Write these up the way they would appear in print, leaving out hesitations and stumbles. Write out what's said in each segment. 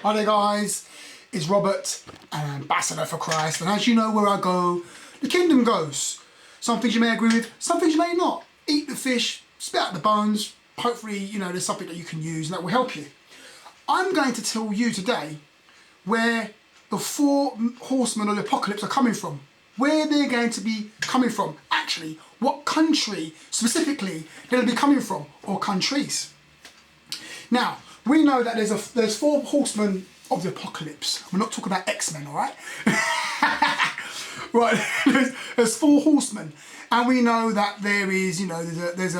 Hi there guys, it's Robert, an ambassador for Christ, and as you know, where I go, the kingdom goes. Some things you may agree with, some things you may not. Eat the fish, spit out the bones, hopefully, you know, there's something that you can use and that will help you. I'm going to tell you today where the 4 horsemen of the apocalypse are coming from, where they're going to be coming from, actually, what country specifically they're going to be coming from, or countries. Now, we know that there's 4 horsemen of the apocalypse. We're not talking about X-Men, all right? Right, there's 4 horsemen, and we know that there is, you know, there's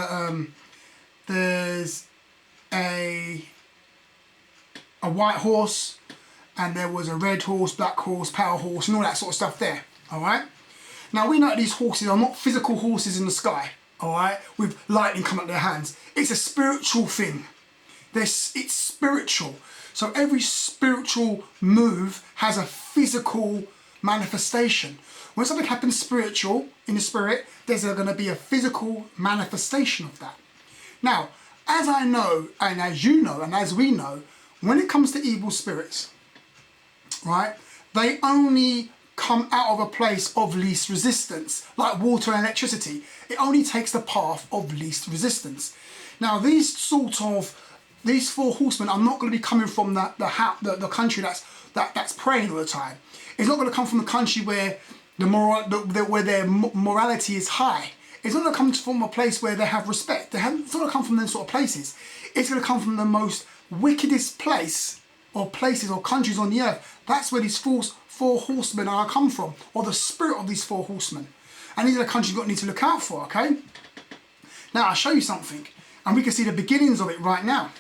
a white horse, and there was a red horse, black horse, power horse, and all that sort of stuff there, all right? Now, we know that these horses are not physical horses in the sky, all right, with lightning coming out their hands. It's a spiritual thing. It's spiritual. So every spiritual move has a physical manifestation. When something happens spiritual, in the spirit, there's going to be a physical manifestation of that. Now, as I know, and as you know, and as we know, when it comes to evil spirits, right, they only come out of a place of least resistance, like water and electricity. It only takes the path of least resistance. Now, these 4 horsemen are not going to be coming from the country that's praying all the time. It's not going to come from the country where where their morality is high. It's not going to come from a place where they have respect. It's not going to come from those sort of places. It's going to come from the most wickedest place, or places, or countries on the earth. That's where these 4 horsemen are come from, or the spirit of these 4 horsemen. And these are the countries you've got to need to look out for, okay? Now, I'll show you something, and we can see the beginnings of it right now.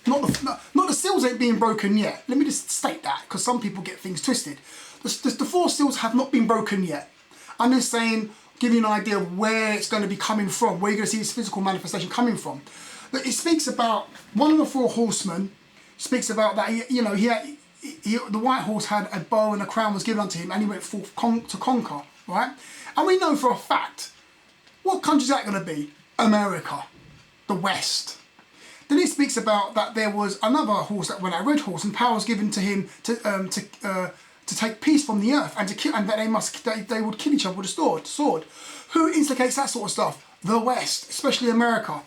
Not the seals ain't being broken yet. Let me just state that, because some people get things twisted. The 4 seals have not been broken yet. I'm just saying, give you an idea of where it's going to be coming from, where you're going to see this physical manifestation coming from. But it speaks about, one of the 4 horsemen speaks about that, the white horse had a bow and a crown was given unto him, and he went forth to conquer, right? And we know for a fact, what country is that going to be? America, the West. Then it speaks about that there was another horse that went out, a red horse, and power was given to him to take peace from the earth, and to kill, and that they would kill each other with a sword. Who instigates that sort of stuff? The West, especially America.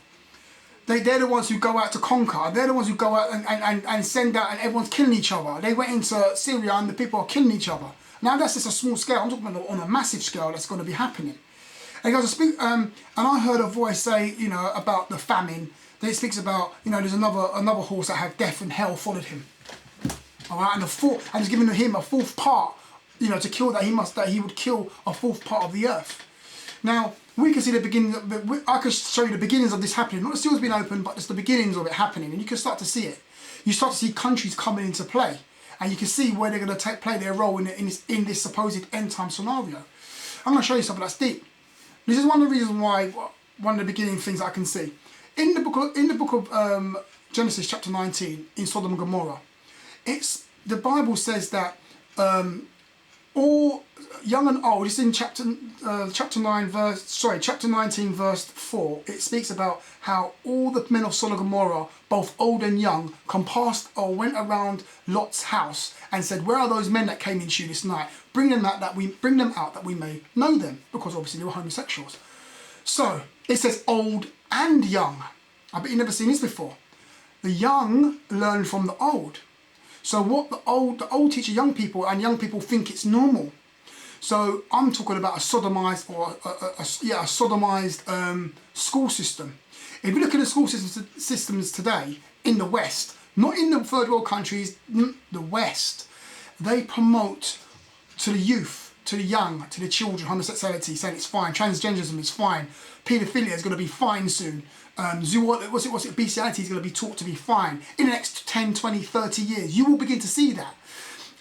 They're the ones who go out to conquer. They're the ones who go out and send out, and everyone's killing each other. They went into Syria and the people are killing each other. Now that's just a small scale. I'm talking about on a massive scale that's going to be happening. And guys, and I heard a voice say, you know, about the famine. Then it speaks about, you know, there's another horse that had death and hell followed him. All right, and it's given him a 4th part, you know, to kill that he would kill a 4th part of the earth. Now we can see the beginning. I could show you the beginnings of this happening. Not the seals being open, but just the beginnings of it happening, and you can start to see it. You start to see countries coming into play, and you can see where they're going to play their role in this supposed end time scenario. I'm going to show you something that's deep. This is one of the reasons why, one of the beginning things I can see. In the book of Genesis chapter 19, in Sodom and Gomorrah, the Bible says that all young and old. It's in chapter 19 verse 4. It speaks about how all the men of Sodom and Gomorrah, both old and young, compassed or went around Lot's house and said, "Where are those men that came into you this night? Bring them out that we may know them," because obviously they were homosexuals. So it says old and young. I bet you've never seen this before. The young learn from the old. So what the old teach young people, and young people think it's normal. So I'm talking about a sodomized school system. If you look at the school systems today in the West, not in the third world countries, the West, they promote to the youth, to the young, to the children, homosexuality, saying it's fine, transgenderism is fine, paedophilia is going to be fine soon, bestiality is going to be taught to be fine. In the next 10, 20, 30 years, you will begin to see that.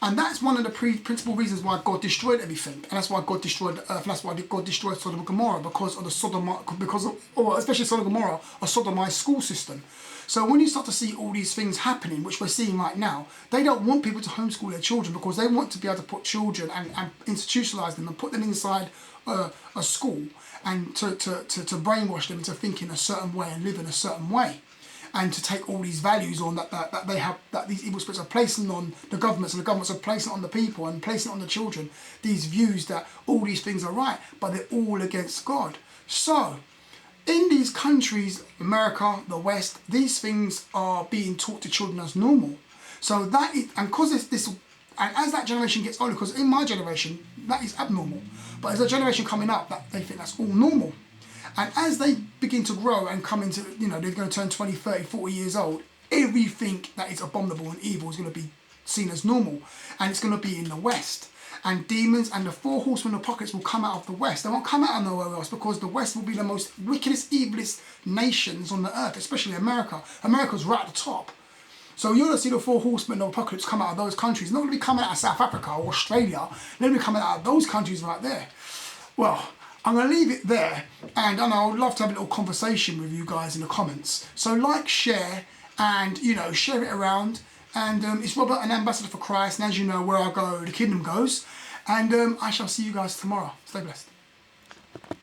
And that's one of the principal reasons why God destroyed everything, and that's why God destroyed the earth. And that's why God destroyed Sodom and Gomorrah, because of especially Sodom and Gomorrah, a sodomized school system. So when you start to see all these things happening, which we're seeing right now, they don't want people to homeschool their children, because they want to be able to put children and institutionalize them and put them inside a school, and to brainwash them into thinking a certain way and live in a certain way. and to take all these values on that they have, that these evil spirits are placing on the governments, and the governments are placing it on the people and placing it on the children, these views that all these things are right, but they're all against God. So in these countries, America, the West, these things are being taught to children as normal. So that is, and because this, and as that generation gets older, because in my generation, that is abnormal. But as a generation coming up, that they think that's all normal. And as they begin to grow and come into, they're going to turn 20, 30, 40 years old, everything that is abominable and evil is going to be seen as normal. And it's going to be in the West. And demons and the four horsemen of apocalypse will come out of the West. They won't come out of nowhere else, because the West will be the most wickedest, evilest nations on the earth, especially America. America's right at the top. So you're going to see the four horsemen of apocalypse come out of those countries. It's not going to be coming out of South Africa or Australia. They're going to be coming out of those countries right there. Well, I'm going to leave it there, and I would love to have a little conversation with you guys in the comments. So like, share, and share it around. And it's Robert, an ambassador for Christ, and as you know, where I go, the kingdom goes. And I shall see you guys tomorrow. Stay blessed.